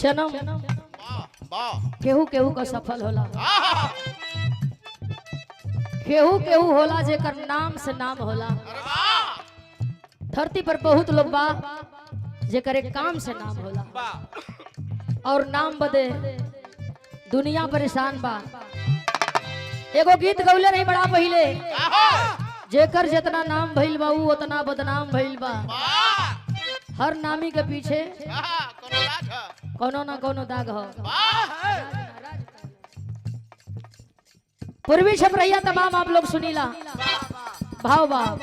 जन्म केहू केहू का सफल होला, केहू केहू होला जेकर नाम से नाम होला। धरती पर बहुत लोग बा जेकर एक काम से नाम होला और नाम बदे दुनिया परेशान बा। एगो गीत गौले नहीं बड़ा पहले, जेकर जितना नाम भइल बा उ उतना बदनाम भइल बा। हर नामी के पीछे कोनो ना कोनो दाग हो। पूर्वी छपरैया तमाम आप लोग सुनीला भाव भाव।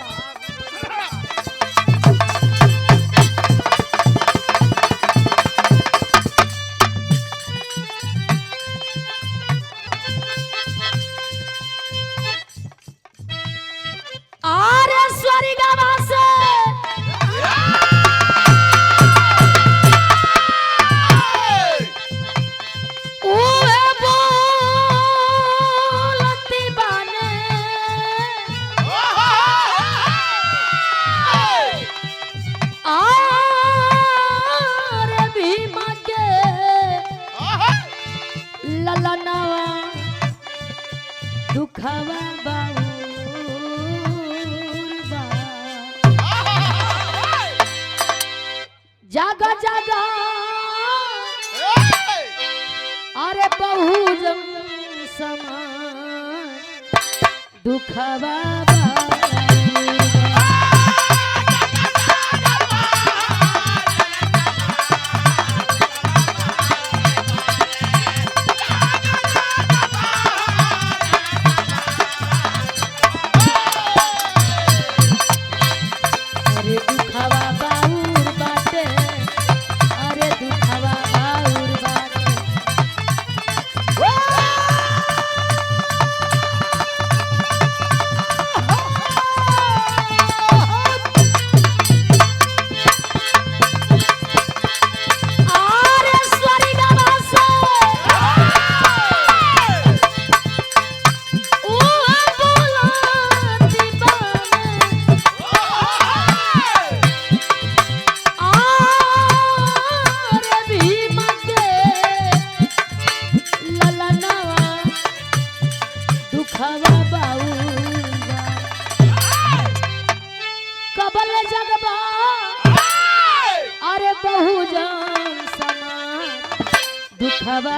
जागा जागा अरे बहुजन समान दुखवा कबल जगबा अरे बहुजन समान दुखवा